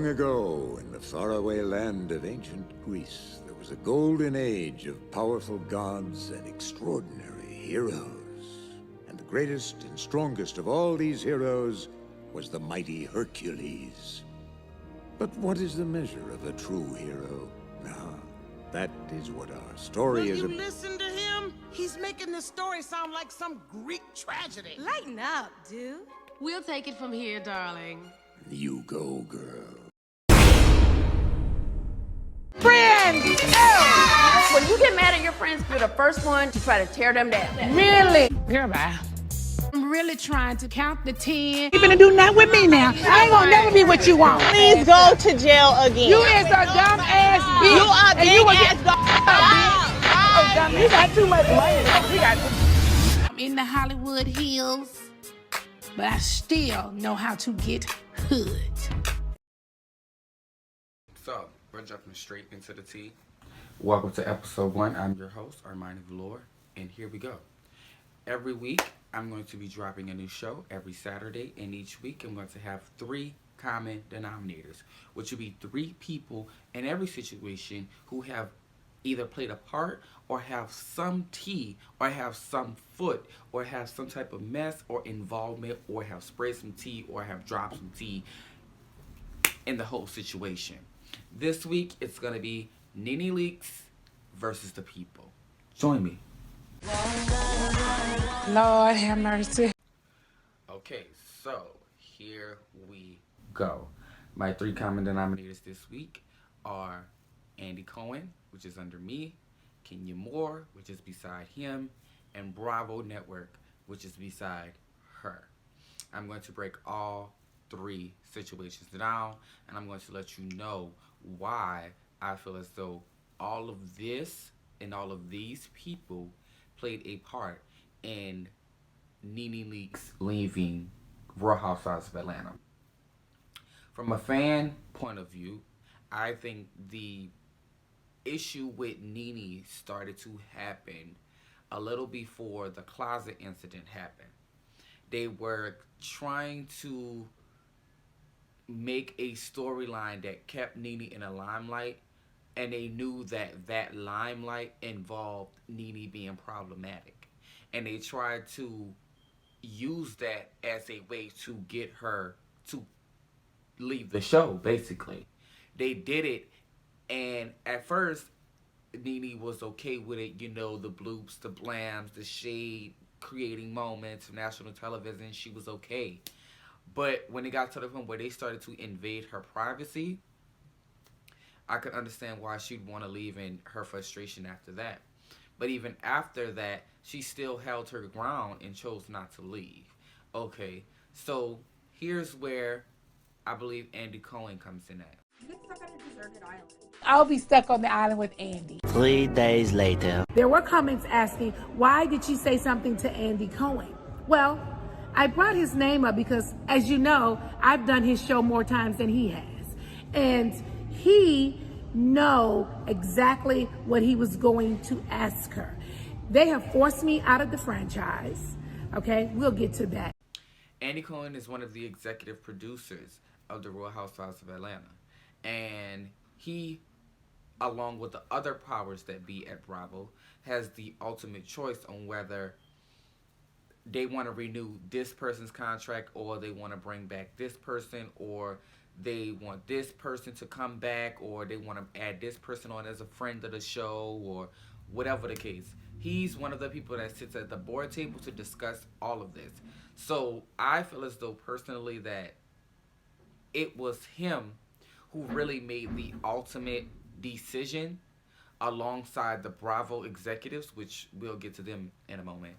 Long ago, in the faraway land of ancient Greece, there was a golden age of powerful gods and extraordinary heroes. And the greatest and strongest of all these heroes was the mighty Hercules. But what is the measure of a true hero? That is what our story is. Will you listen to him? He's making this story sound like some Greek tragedy. Lighten up, dude. We'll take it from here, darling. You go, girl. Friends! Oh! When you get mad at your friends, you're the first one to try to tear them down. Really? Girl, bye. I'm really trying to count the 10. You finna do nothing with me now. I ain't gonna never be what you want. Please go to jail again. You is a dumb ass bitch. You are big ass dumb. You got too much money. You got I'm in the Hollywood Hills, but I still know how to get hood. So, we're jumping straight into the tea. Welcome to episode 1. I'm your host, Armani, and here we go. Every week, I'm going to be dropping a new show every Saturday, and each week I'm going to have 3 common denominators, which will be 3 people in every situation who have either played a part or have some tea or have some foot or have some type of mess or involvement or have sprayed some tea or have dropped some tea in the whole situation. This week, it's going to be NENE Leakes versus the people. Join me. Lord have mercy. Okay, so here we go. My 3 common denominators this week are Andy Cohen, which is under me, Kenya Moore, which is beside him, and Bravo Network, which is beside her. I'm going to break all 3 situations down, and I'm going to let you know why I feel as though all of this and all of these people played a part in NENE Leakes leaving Real Housewives of Atlanta. From a fan point of view, I think the issue with NENE started to happen a little before the closet incident happened. They were trying to make a storyline that kept NENE in a limelight, and they knew that that limelight involved NENE being problematic. And they tried to use that as a way to get her to leave the show, basically. They did it, and at first, NENE was okay with it, you know, the bloops, the blams, the shade, creating moments of national television, she was okay. But when it got to the point where they started to invade her privacy, I could understand why she'd want to leave and her frustration after that. But even after that, she still held her ground and chose not to leave. Okay, so here's where I believe Andy Cohen comes in at. You get stuck on a deserted island. I'll be stuck on the island with Andy. 3 days later. There were comments asking, why did she say something to Andy Cohen? Well, I brought his name up because, as you know, I've done his show more times than he has. And he know exactly what he was going to ask her. They have forced me out of the franchise. Okay, we'll get to that. Andy Cohen is one of the executive producers of the Real Housewives of Atlanta. And he, along with the other powers that be at Bravo, has the ultimate choice on whether they want to renew this person's contract or they want to bring back this person, or they want this person to come back, or they want to add this person on as a friend of the show, or whatever the case. He's one of the people that sits at the board table to discuss all of this. So I feel as though personally that it was him who really made the ultimate decision alongside the Bravo executives, which we'll get to them in a moment.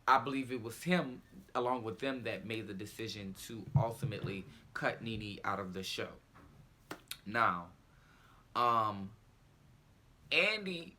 I believe it was him, along with them, that made the decision to ultimately cut NENE out of the show. Now, Andy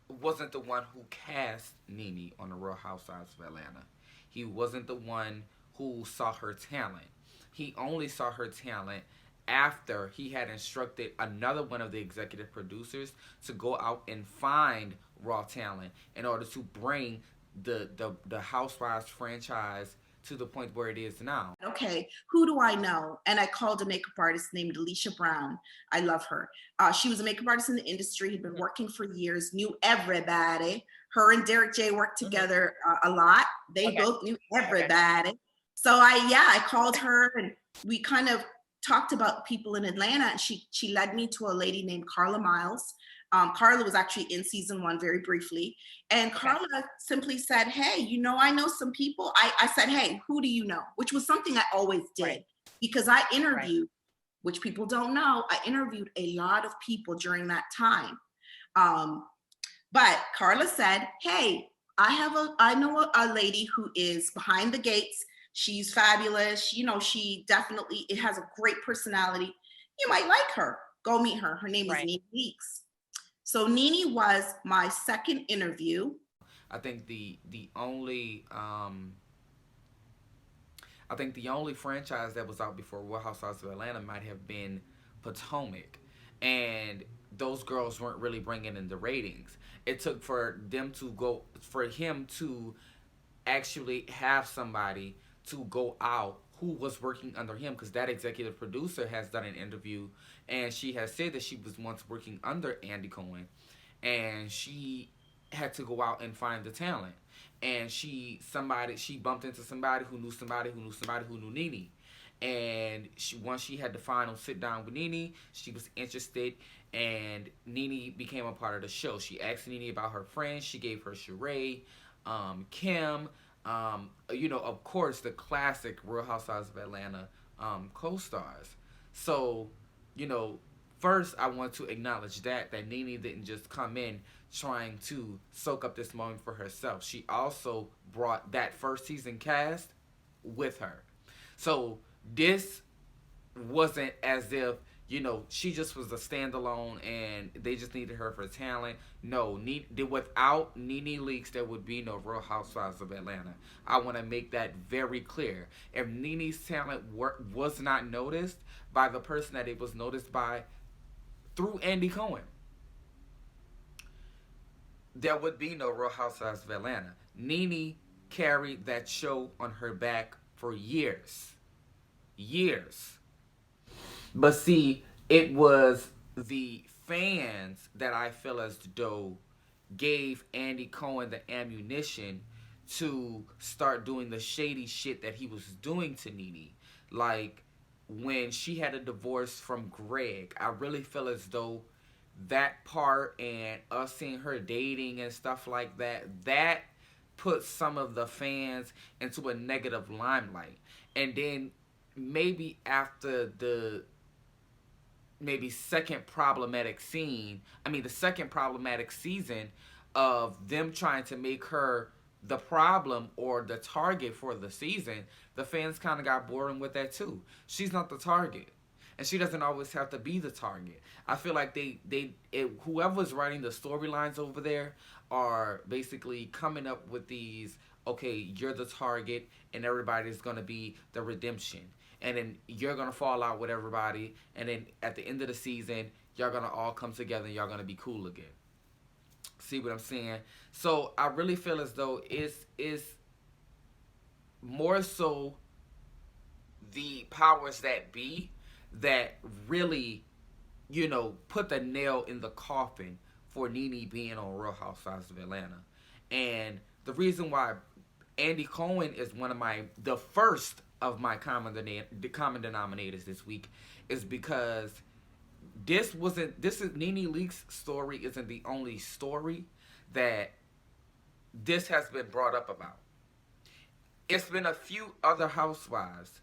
wasn't the one who cast NENE on the Real Housewives of Atlanta. He wasn't the one who saw her talent. He only saw her talent after he had instructed another one of the executive producers to go out and find raw talent in order to bring the Housewives franchise to the point where it is now. Okay, who do I know? And I called a makeup artist named Alicia Brown. I love her. She was a makeup artist in the industry, had been working for years, knew everybody. Her and Derek J worked together a lot. They both knew everybody. So I called her and we kind of talked about people in Atlanta, and she led me to a lady named Carla Miles. Carla was actually in season 1 very briefly. And Carla simply said, hey, I know some people. I said, hey, who do you know? Which was something I always did because I interviewed, which people don't know, I interviewed a lot of people during that time. But Carla said, hey, I know a lady who is behind the gates. She's fabulous. She definitely has a great personality. You might like her. Go meet her. Her name is NENE Leakes. So NENE was my second interview. I think the only franchise that was out before Real Housewives of Atlanta might have been Potomac, and those girls weren't really bringing in the ratings. It took for him to actually have somebody to go out who was working under him, because that executive producer has done an interview and she has said that she was once working under Andy Cohen and she had to go out and find the talent, and she bumped into somebody who knew somebody who knew somebody who knew NENE, and once she had the final sit down with NENE, she was interested and NENE became a part of the show. She asked NENE about her friends. She gave her Sheree, Kim, of course, the classic Real Housewives of Atlanta co-stars. So, first I want to acknowledge that NENE didn't just come in trying to soak up this moment for herself. She also brought that first season cast with her. So this wasn't as if, she just was a standalone and they just needed her for talent. No, without NENE Leakes, there would be no Real Housewives of Atlanta. I want to make that very clear. If NENE's talent was not noticed by the person that it was noticed by through Andy Cohen, there would be no Real Housewives of Atlanta. NENE carried that show on her back for years. But see, it was the fans that I feel as though gave Andy Cohen the ammunition to start doing the shady shit that he was doing to NENE. Like when she had a divorce from Greg, I really feel as though that part and us seeing her dating and stuff like that put some of the fans into a negative limelight. And then maybe after the second problematic season of them trying to make her the problem or the target for the season, the fans kind of got bored with that too. She's not the target, and she doesn't always have to be the target. I feel like whoever's writing the storylines over there are basically coming up with these, okay, you're the target and everybody's going to be the redemption. And then you're going to fall out with everybody. And then at the end of the season, y'all going to all come together and y'all going to be cool again. See what I'm saying? So I really feel as though it's more so the powers that be that really, put the nail in the coffin for NENE being on Real Housewives of Atlanta. And the reason why Andy Cohen is the first of my common denominators this week is because NENE Leakes' story isn't the only story that this has been brought up about. It's been a few other housewives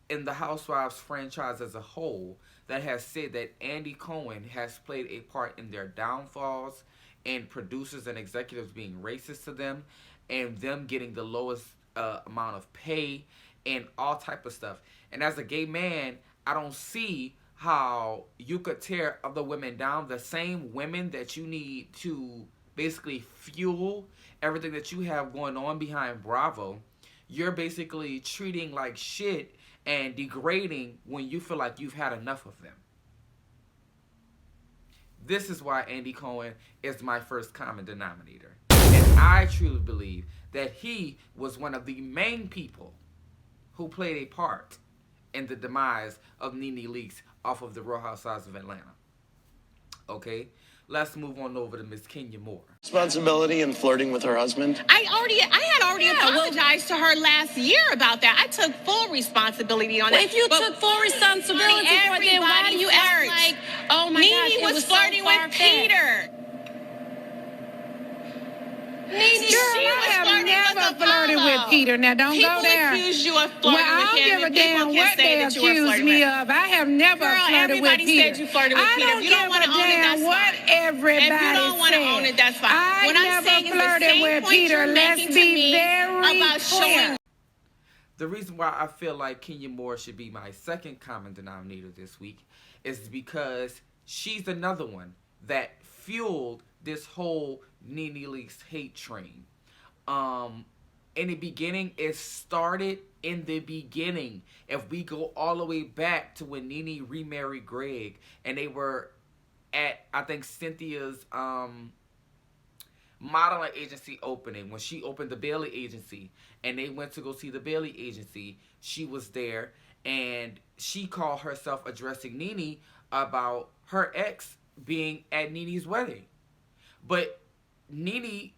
in the Housewives franchise as a whole that has said that Andy Cohen has played a part in their downfalls and producers and executives being racist to them and them getting the lowest amount of pay and all type of stuff. And as a gay man, I don't see how you could tear other women down, the same women that you need to basically fuel everything that you have going on behind Bravo. You're basically treating like shit and degrading when you feel like you've had enough of them. This is why Andy Cohen is my first common denominator. And I truly believe that he was one of the main people who played a part in the demise of NENE Leakes off of the Real Housewives of Atlanta. Okay, let's move on over to Miss Kenya Moore. Responsibility in flirting with her husband? I had already apologized to her last year about that. I took full responsibility on it. If you took full responsibility for it, then why do you act like, oh my gosh, NENE was so flirting with Peter? I have never flirted with Peter. Now, don't go there. People accuse you of flirting with him. I don't give a damn what they accuse me of. I have never flirted with Peter. Said you flirted with Peter. If you don't want to own it, that's fine. What everybody If you don't want to own it, that's fine. I never flirted with Peter. Let's be very clear. The reason why I feel like Kenya Moore should be my second common denominator this week is because she's another one that fueled this whole NENE Leakes hate train. In the beginning, it started in the beginning. If we go all the way back to when NENE remarried Greg and they were at, I think, Cynthia's modeling agency opening, when she opened the Bailey agency and they went to go see the Bailey agency, she was there and she called herself addressing NENE about her ex being at NENE's wedding. But NENE,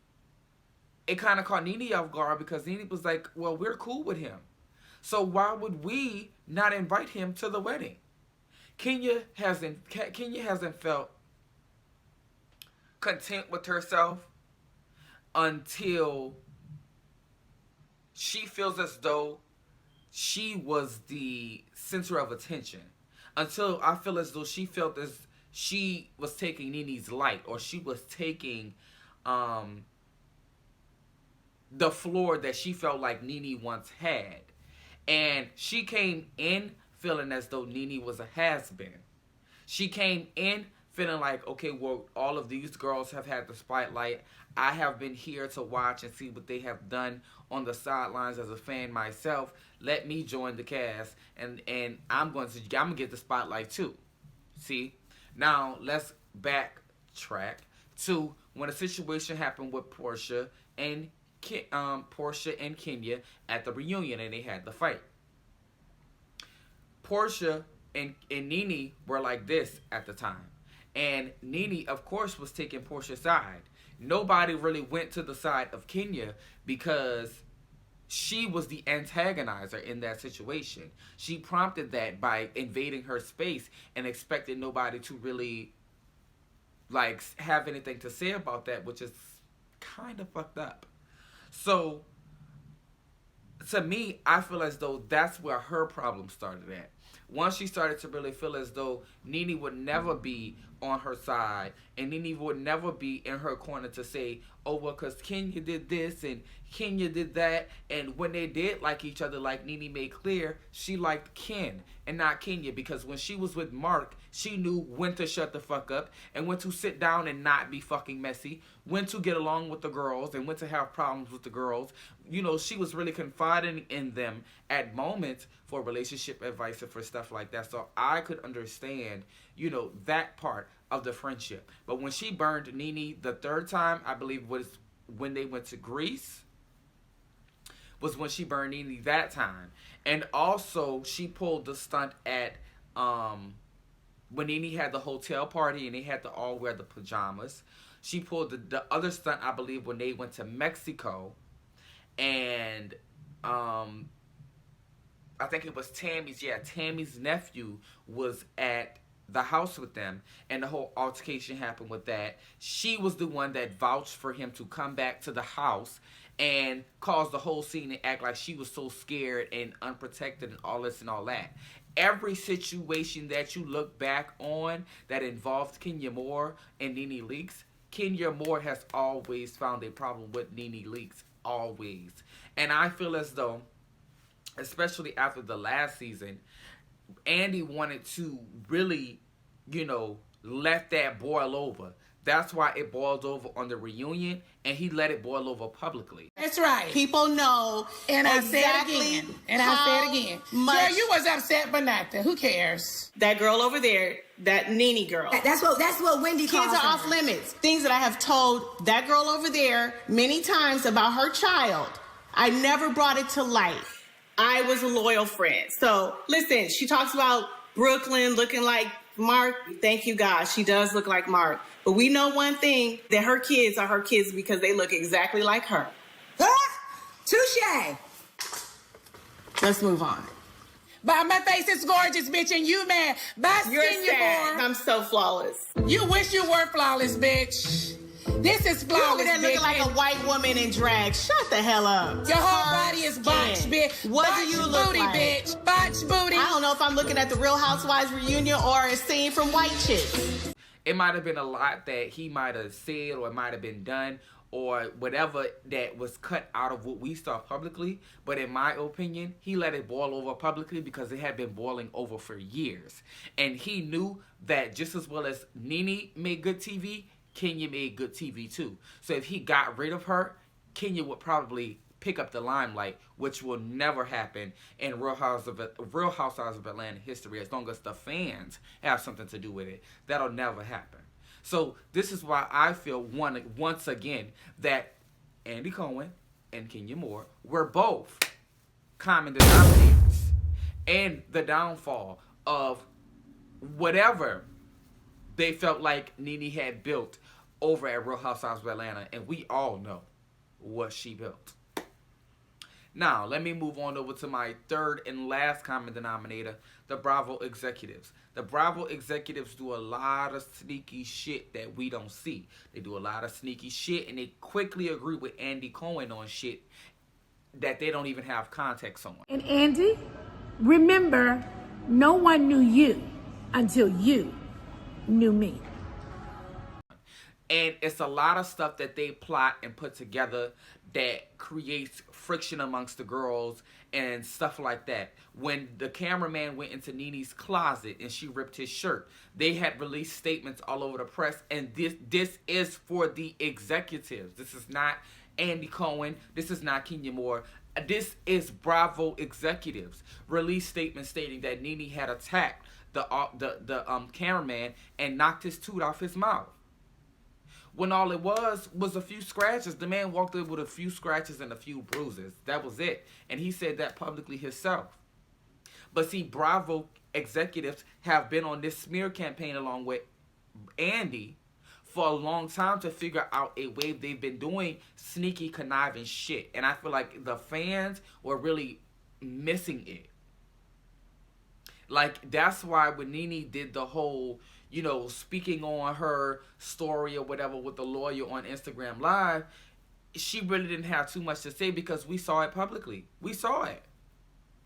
it kind of caught NENE off guard because NENE was like, well, we're cool with him. So why would we not invite him to the wedding? Kenya hasn't felt content with herself until she feels as though she was the center of attention. Until I feel as though she felt as she was taking NENE's light, or she was taking the floor that she felt like NENE once had. And she came in feeling as though NENE was a has-been. She came in feeling like, okay, well, all of these girls have had the spotlight. I have been here to watch and see what they have done on the sidelines as a fan myself. Let me join the cast, and I'm gonna get the spotlight too. See? Now, let's backtrack to when a situation happened with Portia and Kenya at the reunion, and they had the fight. Portia and NENE were like this at the time. And NENE, of course, was taking Portia's side. Nobody really went to the side of Kenya because she was the antagonizer in that situation. She prompted that by invading her space and expected nobody to really like have anything to say about that, which is kind of fucked up. So to me, I feel as though that's where her problem started at. Once she started to really feel as though NENE would never be on her side and NENE would never be in her corner to say, oh, well, because Kenya did this and Kenya did that. And when they did like each other, like NENE made clear, she liked Ken and not Kenya, because when she was with Mark, she knew when to shut the fuck up and when to sit down and not be fucking messy, when to get along with the girls and when to have problems with the girls. You know, she was really confiding in them at moments for relationship advice and for stuff like that. So I could understand, you know, that part of the friendship. But when she burned NENE the third time, I believe was when they went to Greece, was when she burned NENE that time. And also she pulled the stunt at when NENE had the hotel party and they had to all wear the pajamas. She pulled the other stunt, I believe, when they went to Mexico, and I think it was Tammy's nephew was at the house with them, and the whole altercation happened with that. She was the one that vouched for him to come back to the house and caused the whole scene and act like she was so scared and unprotected and all this and all that. Every situation that you look back on that involved Kenya Moore and NENE Leakes, Kenya Moore has always found a problem with NENE Leakes, always. And I feel as though, especially after the last season, Andy wanted to really, you know, let that boil over. That's why it boiled over on the reunion, and he let it boil over publicly. That's right. People know. And exactly I said it again. And I said it again. Girl, you was upset for nothing. Who cares? That girl over there, that NENE girl. That's what Wendy calls Kids are her. off limits. Things that I have told that girl over there many times about her child, I never brought it to light. I was a loyal friend. So listen, she talks about Brooklyn looking like Mark. Thank you, God. She does look like Mark. But we know one thing, that her kids are her kids because they look exactly like her. Touche. Let's move on. But my face is gorgeous, bitch, and you mad. Bye, You're senior sad. boy. I'm so flawless. You wish you were flawless, bitch. This is You over flawless, there looking bitch. like a white woman in drag. Shut the hell up. Your whole body is botched, bitch. What botched do you look booty, like? bitch. Botched booty. I don't know if I'm looking at the Real Housewives reunion or a scene from White Chicks. It might have been a lot that he might have said, or it might have been done, or whatever that was cut out of what we saw publicly. But in my opinion, he let it boil over publicly because it had been boiling over for years. And he knew that just as well as NENE made good TV, Kenya made good TV too. So if he got rid of her, Kenya would probably pick up the limelight, which will never happen in Real Housewives of Atlanta history. As long as the fans have something to do with it, that'll never happen. So this is why I feel once again that Andy Cohen and Kenya Moore were both common denominators and the downfall of whatever they felt like NENE had built over at Real Housewives of Atlanta, and we all know what she built. Now, let me move on over to my third and last common denominator, the Bravo executives. The Bravo executives do a lot of sneaky shit that we don't see. They do a lot of sneaky shit, and they quickly agree with Andy Cohen on shit that they don't even have context on. And Andy, remember, no one knew you until you knew me. And it's a lot of stuff that they plot and put together that creates friction amongst the girls and stuff like that. When the cameraman went into NENE's closet and she ripped his shirt, they had released statements all over the press, and this is for the executives. This is not Andy Cohen. This is not Kenya Moore. This is Bravo executives. Released statements stating that NENE had attacked the cameraman and knocked his tooth off his mouth, when all it was a few scratches. The man walked in with a few scratches and a few bruises. That was it. And he said that publicly himself. But see, Bravo executives have been on this smear campaign along with Andy for a long time to figure out a way. They've been doing sneaky, conniving shit. And I feel like the fans were really missing it. Like, that's why when NENE did the whole, you know, speaking on her story or whatever with the lawyer on Instagram Live, she really didn't have too much to say because we saw it publicly. We saw it.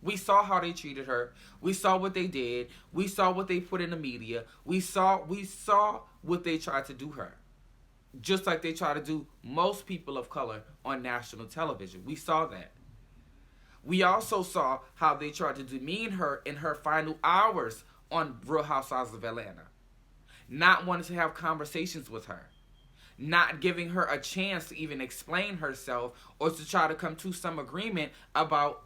We saw how they treated her. We saw what they did. We saw what they put in the media. We saw what they tried to do her. Just like they try to do most people of color on national television. We saw that. We also saw how they tried to demean her in her final hours on Real Housewives of Atlanta. Not wanting to have conversations with her. Not giving her a chance to even explain herself or to try to come to some agreement about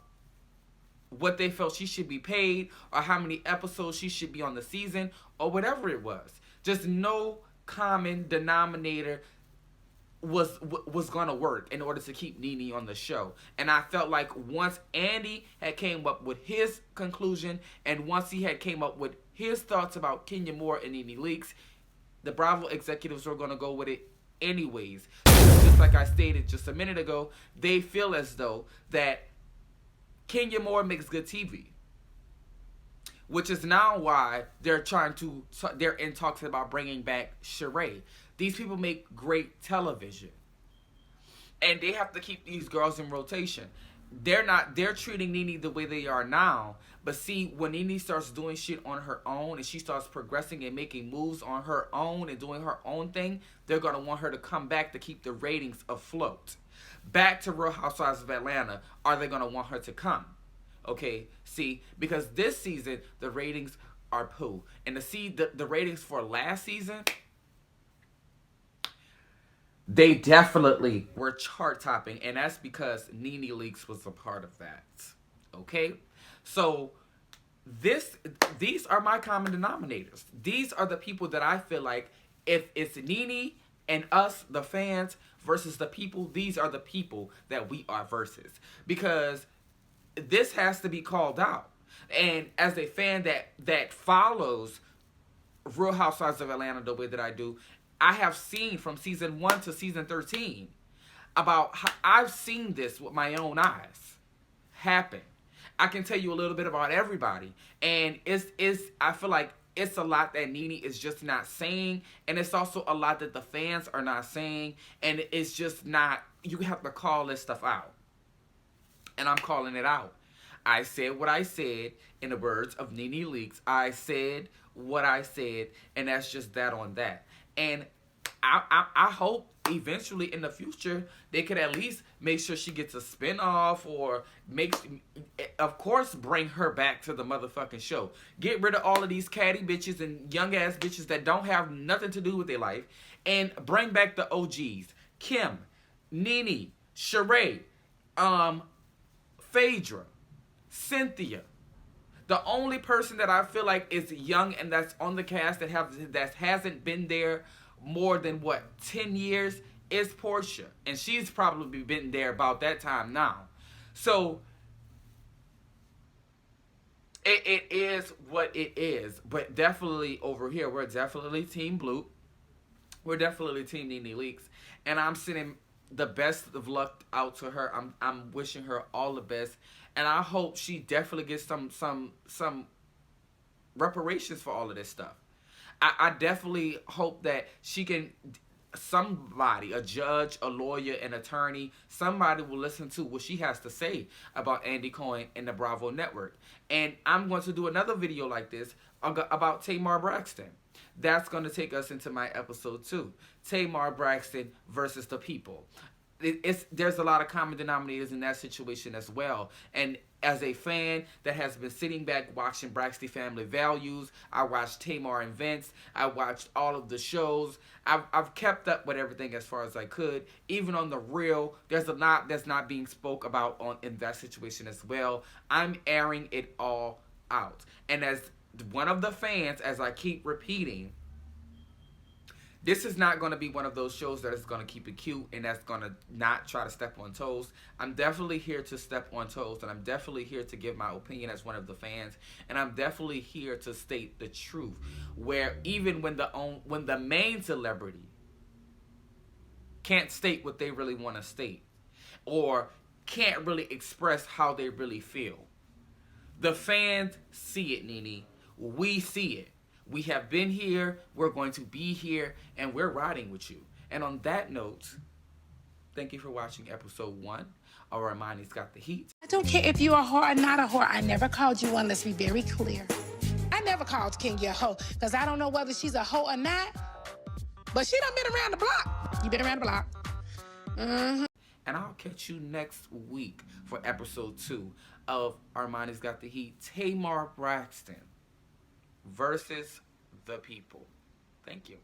what they felt she should be paid or how many episodes she should be on the season or whatever it was. Just no common denominator was gonna work in order to keep NENE on the show. And I felt like once Andy had came up with his conclusion and once he had came up with his thoughts about Kenya Moore and NENE Leakes, the Bravo executives were gonna go with it anyways. Just like I stated just a minute ago, they feel as though that Kenya Moore makes good TV, which is now why they're in talks about bringing back Sheree. These people make great television, and they have to keep these girls in rotation. They're treating NENE the way they are now, but see, when NENE starts doing shit on her own and she starts progressing and making moves on her own and doing her own thing, they're going to want her to come back to keep the ratings afloat. Back to Real Housewives of Atlanta, are they going to want her to come? Okay, see, because this season, the ratings are poo. And to see the ratings for last season, they definitely were chart topping, and that's because NENE Leakes was a part of that. Okay, so these are my common denominators. These are the people that I feel like, if it's NENE and us, the fans, versus the people, these are the people that we are versus. Because this has to be called out. And as a fan that follows Real Housewives of Atlanta the way that I do, I have seen from season 1 to season 13 about how I've seen this with my own eyes happen. I can tell you a little bit about everybody, and I feel like it's a lot that NENE is just not saying, and it's also a lot that the fans are not saying, and it's just not, you have to call this stuff out. And I'm calling it out. I said what I said, in the words of NENE Leakes. I said what I said, and that's just that on that. And I hope eventually in the future they could at least make sure she gets a spinoff, or of course, bring her back to the motherfucking show. Get rid of all of these catty bitches and young ass bitches that don't have nothing to do with their life, and bring back the OGs. Kim, NENE, Sheree, Phaedra, Cynthia. The only person that I feel like is young and that's on the cast that hasn't been there more than 10 years is Portia, and she's probably been there about that time now. So it is what it is. But definitely over here, we're definitely Team Blue. We're definitely Team NENE Leakes, and I'm sending the best of luck out to her. I'm wishing her all the best, and I hope she definitely gets some reparations for all of this stuff. I definitely hope that she can, somebody, a judge, a lawyer, an attorney, somebody will listen to what she has to say about Andy Cohen and the Bravo Network. And I'm going to do another video like this about Tamar Braxton. That's going to take us into my episode 2. Tamar Braxton versus the people. There's a lot of common denominators in that situation as well. And as a fan that has been sitting back watching Braxton Family Values, I watched Tamar and Vince, I watched all of the shows. I've kept up with everything as far as I could. Even on The Real, there's a lot that's not being spoke about in that situation as well. I'm airing it all out. And as one of the fans, as I keep repeating, this is not going to be one of those shows that is going to keep it cute and that's going to not try to step on toes. I'm definitely here to step on toes, and I'm definitely here to give my opinion as one of the fans, and I'm definitely here to state the truth. Where even when the main celebrity can't state what they really want to state, or can't really express how they really feel, the fans see it, NENE. We see it. We have been here, we're going to be here, and we're riding with you. And on that note, thank you for watching episode 1 of Armani's Got the Heat. I don't care if you're a whore or not a whore. I never called you one. Let's be very clear. I never called Kenya a hoe, because I don't know whether she's a hoe or not, but she done been around the block. You been around the block. Mm-hmm. And I'll catch you next week for episode 2 of Armani's Got the Heat. Tamar Braxton versus the people. Thank you.